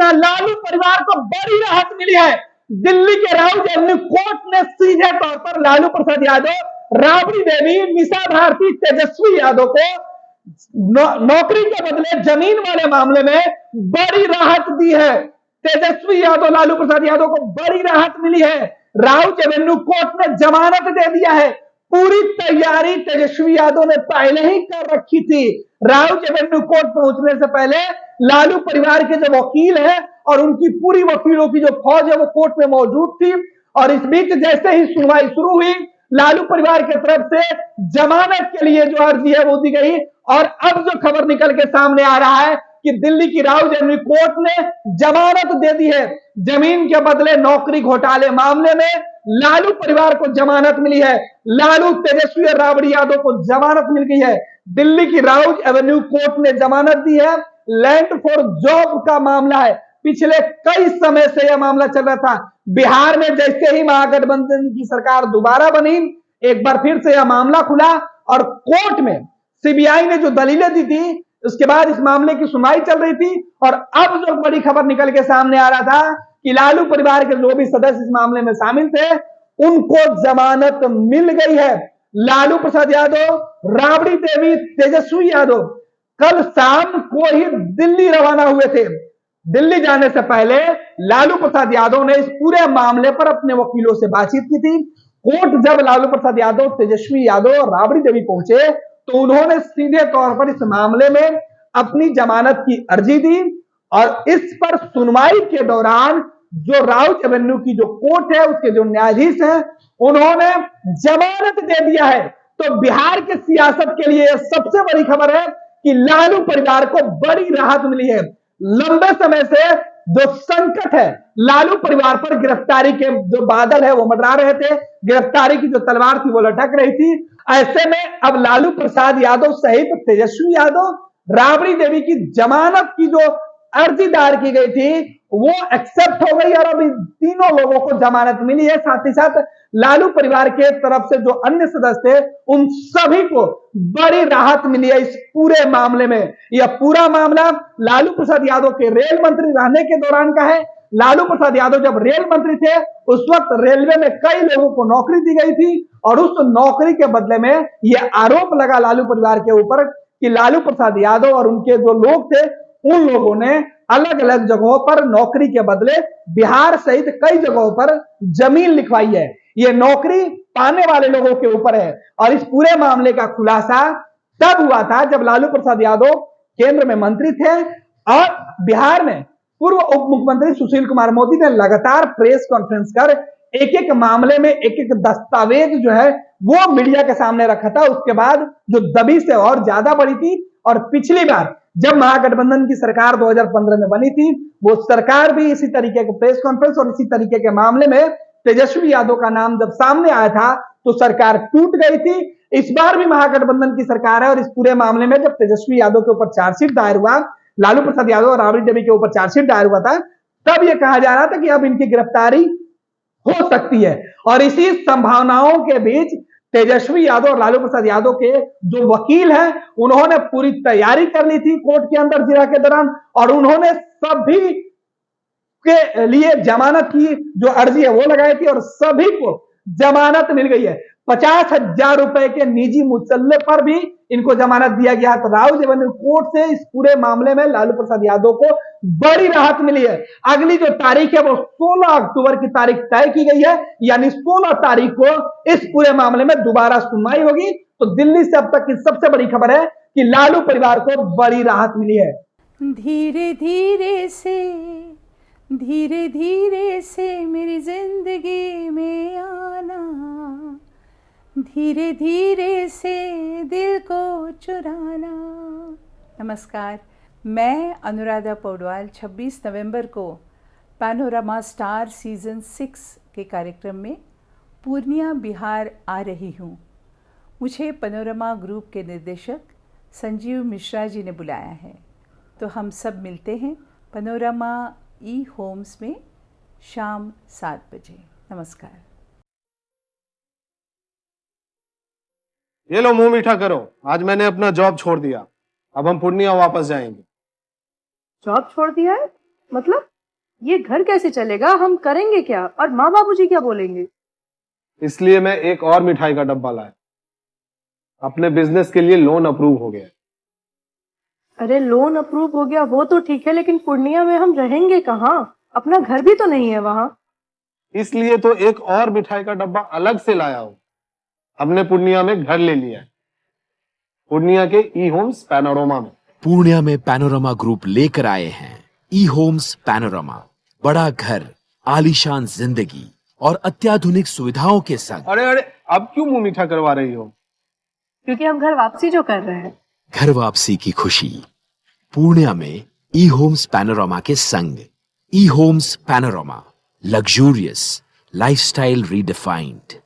यहां लालू परिवार को बड़ी राहत मिली है। दिल्ली के राउज एवेन्यू कोर्ट ने सीधे तौर पर लालू प्रसाद यादव, राबड़ी देवी, मीसा भारती, तेजस्वी यादव को नौकरी के बदले जमीन वाले मामले में बड़ी राहत दी है। तेजस्वी यादव, लालू प्रसाद यादव को बड़ी राहत मिली है। राउज एवेन्यू कोर्ट ने जमानत दे दिया है। पूरी तैयारी तेजस्वी यादव ने पहले ही कर रखी थी। राउज एवेन्यू कोर्ट पहुंचने से पहले लालू परिवार के जो वकील है और उनकी पूरी वकीलों की जो फौज है वो कोर्ट में मौजूद थी। और इस बीच जैसे ही सुनवाई शुरू हुई, लालू परिवार की तरफ से जमानत के लिए जो अर्जी है वो दी गई। और अब जो खबर निकल के सामने आ रहा है कि दिल्ली की राउज एवेन्यू कोर्ट ने जमानत दे दी है। जमीन के बदले नौकरी घोटाले मामले में लालू परिवार को जमानत मिली है। लालू, तेजस्वी और राबड़ी यादव को जमानत मिल गई है। दिल्ली की राउज एवेन्यू कोर्ट ने जमानत दी है। लैंड फॉर जॉब का मामला है। पिछले कई समय से यह मामला चल रहा था। बिहार में जैसे ही महागठबंधन की सरकार दोबारा बनी, एक बार फिर से यह मामला खुला और कोर्ट में सीबीआई ने जो दलीलें दी थी, उसके बाद इस मामले की सुनवाई चल रही थी। और अब जो बड़ी खबर निकल के सामने आ रहा था कि लालू परिवार के जो भी सदस्य इस मामले में शामिल थे, उनको जमानत मिल गई है। लालू प्रसाद यादव, राबड़ी देवी, तेजस्वी यादव कल शाम को ही दिल्ली रवाना हुए थे। दिल्ली जाने से पहले लालू प्रसाद यादव ने इस पूरे मामले पर अपने वकीलों से बातचीत की थी। कोर्ट जब लालू प्रसाद यादव, तेजस्वी यादव और राबड़ी देवी पहुंचे तो उन्होंने सीधे तौर पर इस मामले में अपनी जमानत की अर्जी दी। और इस पर सुनवाई के दौरान जो राउज एवेन्यू की जो कोर्ट है, उसके जो न्यायाधीश हैं, उन्होंने जमानत दे दिया है। तो बिहार के सियासत के लिए सबसे बड़ी खबर है कि लालू परिवार को बड़ी राहत मिली है। लंबे समय से जो संकट है लालू परिवार पर, गिरफ्तारी के जो बादल है वो मंडरा रहे थे, गिरफ्तारी की जो तलवार थी वो लटक रही थी। ऐसे में अब लालू प्रसाद यादव सहित तेजस्वी यादव, राबड़ी देवी की जमानत की जो अर्जी दायर की गई थी वो एक्सेप्ट हो गई और अभी तीनों लोगों को जमानत मिली है। साथ ही साथ लालू परिवार के तरफ से जो अन्य सदस्य थे उन सभी को बड़ी राहत मिली है इस पूरे मामले में। यह पूरा मामला लालू प्रसाद यादव के रेल मंत्री रहने के दौरान का है। लालू प्रसाद यादव जब रेल मंत्री थे उस वक्त रेलवे में कई लोगों को नौकरी दी गई थी और उस नौकरी के बदले में यह आरोप लगा लालू परिवार के ऊपर कि लालू प्रसाद यादव और उनके जो लोग थे उन लोगों ने अलग अलग जगहों पर नौकरी के बदले बिहार सहित कई जगहों पर जमीन लिखवाई है। यह नौकरी पाने वाले लोगों के ऊपर है। और इस पूरे मामले का खुलासा तब हुआ था जब लालू प्रसाद यादव केंद्र में मंत्री थे और बिहार में पूर्व उप मुख्यमंत्री सुशील कुमार मोदी ने लगातार प्रेस कॉन्फ्रेंस कर एक एक मामले में एक एक दस्तावेज जो है वो मीडिया के सामने रखा था। उसके बाद जो दबी से और ज्यादा बढ़ी थी। और पिछली बार जब महागठबंधन की सरकार 2015 में बनी थी, वो सरकार भी इसी तरीके के प्रेस कॉन्फ्रेंस और इसी तरीके के मामले में तेजस्वी यादव का नाम जब सामने आया था तो सरकार टूट गई थी। इस बार भी महागठबंधन की सरकार है और इस पूरे मामले में जब तेजस्वी यादव के ऊपर चार्जशीट दायर हुआ, लालू प्रसाद यादव और राबड़ी देवी के ऊपर चार्जशीट दायर हुआ था, तब यह कहा जा रहा था कि अब इनकी गिरफ्तारी हो सकती है। और इसी संभावनाओं के बीच तेजस्वी यादव और लालू प्रसाद यादव के जो वकील हैं उन्होंने पूरी तैयारी कर ली थी कोर्ट के अंदर जिरा के दौरान और उन्होंने सभी के लिए जमानत की जो अर्जी है वो लगाई थी और सभी को जमानत मिल गई है। 50,000 रुपए के निजी मुचल्ले पर भी इनको जमानत दिया गया। तो राउज एवेन्यू कोर्ट से इस पूरे मामले में लालू प्रसाद यादव को बड़ी राहत मिली है। अगली जो तारीख है वो 16 अक्टूबर की तारीख तय की गई है, यानी 16 तारीख को इस पूरे मामले में दोबारा सुनवाई होगी। तो दिल्ली से अब तक की सबसे बड़ी खबर है कि लालू परिवार को बड़ी राहत मिली है। धीरे धीरे से मेरी जिंदगी में आना, धीरे धीरे से दिल को चुराना। नमस्कार, मैं अनुराधा पौडवाल 26 नवंबर को पैनोरमा स्टार सीज़न 6 के कार्यक्रम में पूर्णिया बिहार आ रही हूँ। मुझे पैनोरमा ग्रुप के निर्देशक संजीव मिश्रा जी ने बुलाया है, तो हम सब मिलते हैं पैनोरमा ई होम्स में शाम 7 बजे। नमस्कार। ये लो मुंह मीठा करो, आज मैंने अपना जॉब छोड़ दिया। अब हम पूर्णिया वापस जाएंगे। जॉब छोड़ दिया है? मतलब ये घर कैसे चलेगा, हम करेंगे क्या और माँ बाबूजी क्या बोलेंगे? इसलिए मैं एक और मिठाई का डब्बा लाया। अपने बिजनेस के लिए लोन अप्रूव हो गया। अरे लोन अप्रूव हो गया वो तो ठीक है, लेकिन पूर्णिया में हम रहेंगे कहाँ? अपना घर भी तो नहीं है वहाँ। इसलिए तो एक और मिठाई का डब्बा अलग से लाया हूं। हमने पूर्णिया में घर ले लिया है, पूर्णिया के ई होम्स पैनोरमा में। पूर्णिया में पैनोरमा ग्रुप लेकर आए हैं ई होम्स पैनोरमा। बड़ा घर, आलीशान जिंदगी और अत्याधुनिक सुविधाओं के संग। अरे अरे, अब क्यों मुंह मीठा करवा रही हो? क्योंकि हम घर वापसी जो कर रहे हैं। घर वापसी की खुशी पूर्णिया में ई होम्स पैनोरमा के संग। E Homes Panorama, luxurious lifestyle redefined.